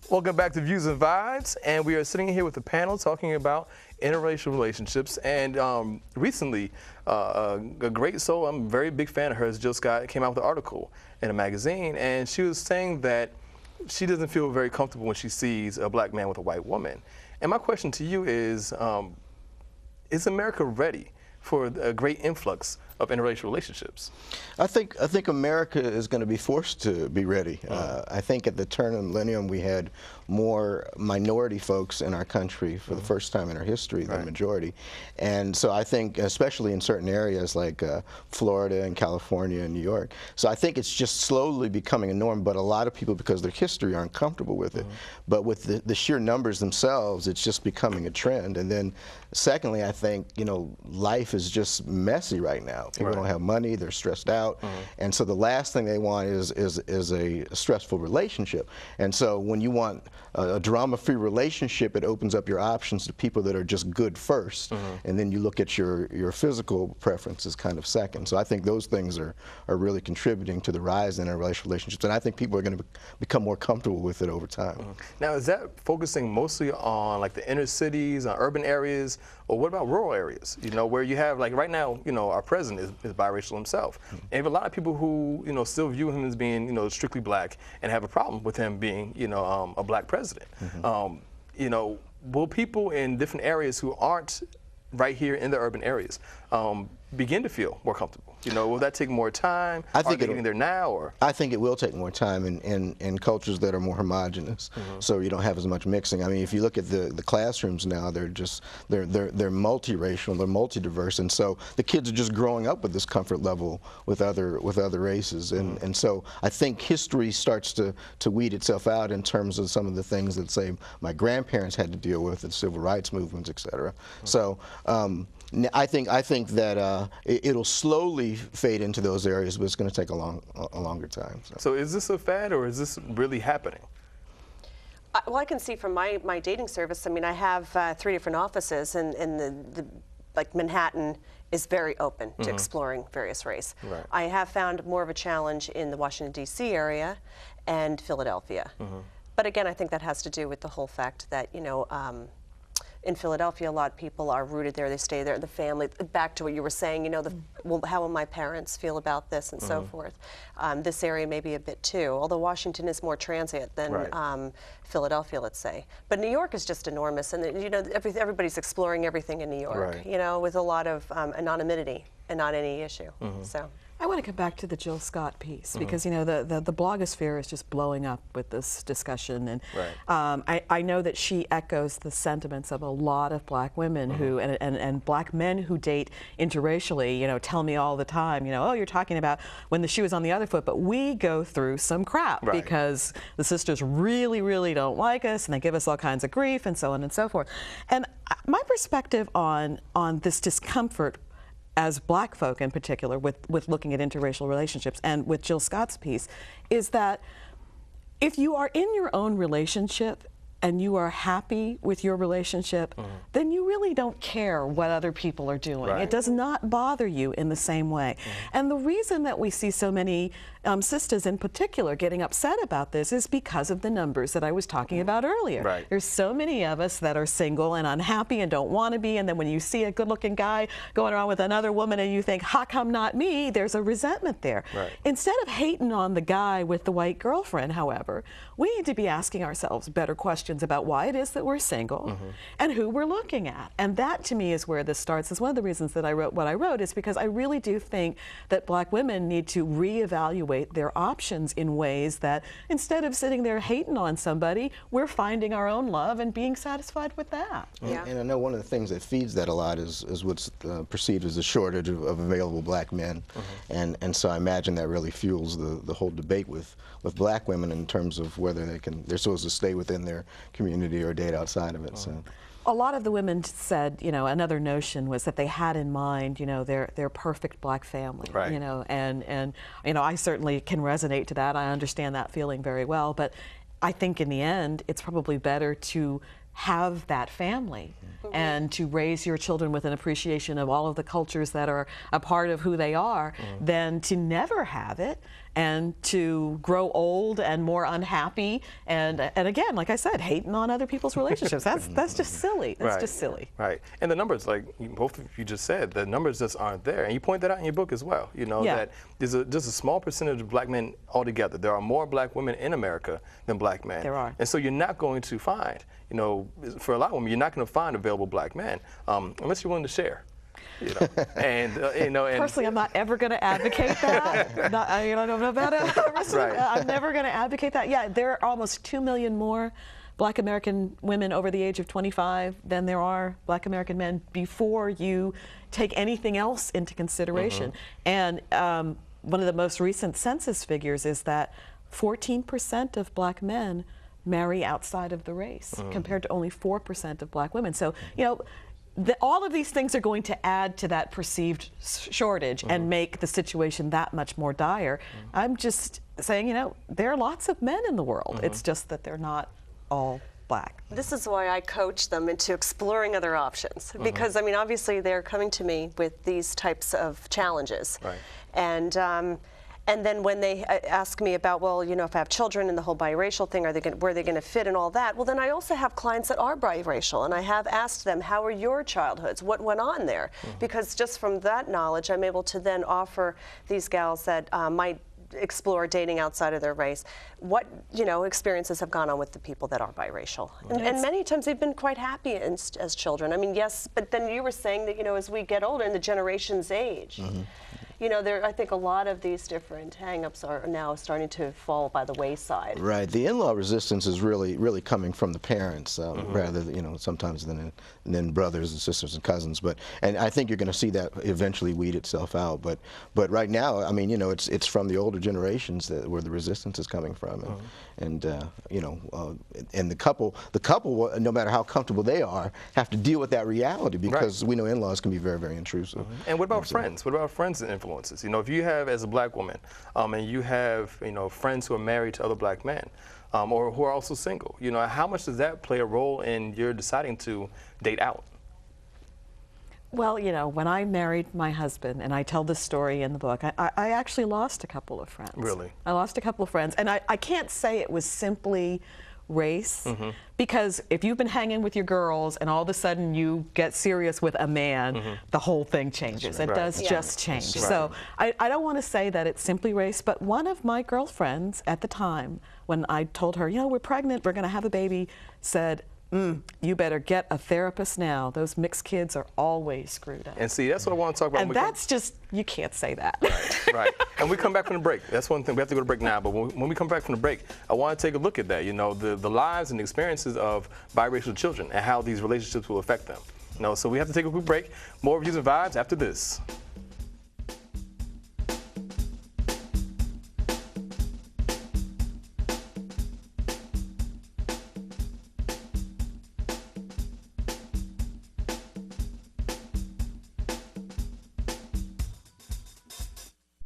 Welcome back to Views and Vibes, and we are sitting here with the panel talking about interracial relationships. And recently, a great soul, I'm a very big fan of hers, Jill Scott, came out with an article in a magazine, and she was saying that she doesn't feel very comfortable when she sees a black man with a white woman. And my question to you is America ready for a great influx of interracial relationships? I think America is going to be forced to be ready. I think at the turn of the millennium we had more minority folks in our country for the first time in our history than majority. And so I think, especially in certain areas like Florida and California and New York, so I think it's just slowly becoming a norm, but a lot of people, because of their history, aren't comfortable with it. But with the sheer numbers themselves, it's just becoming a trend. And then secondly, I think, you know, life is just messy right now. People don't have money, they're stressed out, and so the last thing they want is a stressful relationship. And so when you want a drama-free relationship, it opens up your options to people that are just good first, and then you look at your physical preferences kind of second. So I think those things are really contributing to the rise in interracial relationships, and I think people are going to become more comfortable with it over time. Now, is that focusing mostly on like the inner cities, on urban areas, or what about rural areas? You know, where you have, like right now, you know, our president is biracial himself. And you have a lot of people who, you know, still view him as being, you know, strictly black and have a problem with him being, you know, a black president. You know, will people in different areas who aren't right here in the urban areas begin to feel more comfortable? You know, will that take more time? I think are they getting there now, or? I think it will take more time in cultures that are more homogenous, so you don't have as much mixing. I mean, if you look at the classrooms now, they're multiracial, they're multidiverse, and so the kids are just growing up with this comfort level with other races, and so I think history starts to weed itself out in terms of some of the things that, say, my grandparents had to deal with, the civil rights movements, et cetera. So I think that it'll slowly fade into those areas, but it's going to take a longer time. So is this a fad, or is this really happening? Well, I can see from my dating service. I mean, I have 3 different offices, and like Manhattan is very open to exploring various race. I have found more of a challenge in the Washington, D.C. area and Philadelphia. But again, I think that has to do with the whole fact that, you know, in Philadelphia, a lot of people are rooted there. They stay there. The family, back to what you were saying, you know, well, how will my parents feel about this and so forth. This area may be a bit too, although Washington is more transient than Philadelphia, let's say. But New York is just enormous, and you know, everybody's exploring everying in New York, you know, with a lot of anonymity and not any issue. So. I want to come back to the Jill Scott piece because, you know, the blogosphere is just blowing up with this discussion, and I know that she echoes the sentiments of a lot of black women who and black men who date interracially, you know, tell me all the time, you know, oh, you're talking about when the shoe is on the other foot, but we go through some crap because the sisters really, really don't like us, and they give us all kinds of grief and so on and so forth. And my perspective on this discomfort as black folk in particular with looking at interracial relationships and with Jill Scott's piece is that if you are in your own relationship and you are happy with your relationship, then you really don't care what other people are doing. It does not bother you in the same way. And the reason that we see so many sisters in particular getting upset about this is because of the numbers that I was talking about earlier. There's so many of us that are single and unhappy and don't want to be, and then when you see a good-looking guy going around with another woman and you think, how come not me, there's a resentment there. Instead of hating on the guy with the white girlfriend, however, we need to be asking ourselves better questions about why it is that we're single and who we're looking at. And that, to me, is where this starts. It's one of the reasons that I wrote what I wrote, is because I really do think that black women need to reevaluate their options in ways that, instead of sitting there hating on somebody, we're finding our own love and being satisfied with that. And I know one of the things that feeds that a lot is what's perceived as a shortage of available black men. And so I imagine that really fuels the whole debate with black women in terms of whether they're supposed to stay within their community or date outside of it. So. A lot of the women said, you know, another notion was that they had in mind, you know, their perfect black family, you know, and you know, I certainly can resonate to that. I understand that feeling very well, but I think in the end, it's probably better to have that family and to raise your children with an appreciation of all of the cultures that are a part of who they are, than to never have it and to grow old and more unhappy and again, like I said, hating on other people's relationships. That's just silly. That's just silly. Right. And the numbers, like both of you just said, the numbers just aren't there. And you point that out in your book as well. You know that there's just a small percentage of black men altogether. There are more black women in America than black men. There are. And so you're not going to find, you know, for a lot of women, you're not going to find available black men unless you're willing to share. You know, and you know, and personally, I'm not ever going to advocate that. I don't know about it. I'm never going to advocate that. Yeah, there are almost 2 million more Black American women over the age of 25 than there are Black American men before you take anything else into consideration. And one of the most recent census figures is that 14% of Black men marry outside of the race, compared to only 4% of Black women. So, you know, all of these things are going to add to that perceived shortage and make the situation that much more dire. I'm just saying, you know, there are lots of men in the world. It's just that they're not all Black. This is why I coach them into exploring other options, because I mean, obviously they're coming to me with these types of challenges. And then when they ask me about, well, you know, if I have children and the whole biracial thing, where are they going to fit and all that? Well, then I also have clients that are biracial, and I have asked them, how are your childhoods? What went on there? Because just from that knowledge, I'm able to then offer these gals that might explore dating outside of their race, what, you know, experiences have gone on with the people that are biracial. And many times they've been quite happy as children. I mean, yes, but then you were saying that, you know, as we get older and the generations age, you know, I think a lot of these different hang-ups are now starting to fall by the wayside. Right. The in-law resistance is really coming from the parents, rather than, you know, sometimes than brothers and sisters and cousins. And I think you're going to see that eventually weed itself out. But right now, I mean, you know, it's from the older generations where the resistance is coming from, and you know, and the couple, no matter how comfortable they are, have to deal with that reality, because we know in-laws can be very, very intrusive. And what about friends? What about friends and influences? You know, if you have, as a Black woman, and you have, you know, friends who are married to other Black men, or who are also single, you know, how much does that play a role in your deciding to date out? Well, you know, when I married my husband, and I tell this story in the book, I actually lost a couple of friends. Really? I lost a couple of friends, and I can't say it was simply race, because if you've been hanging with your girls and all of a sudden you get serious with a man, the whole thing changes. It does just change. So I don't want to say that it's simply race, but one of my girlfriends at the time, when I told her, you know, we're pregnant, we're going to have a baby, said, you better get a therapist now. Those mixed kids are always screwed up. And see, that's what I want to talk about. And that's just, you can't say that. Right. And we come back from the break. That's one thing. We have to go to break now, but when we come back from the break, I want to take a look at that, you know, the lives and the experiences of biracial children and how these relationships will affect them. You know, so we have to take a quick break. More Reviews and Vibes after this.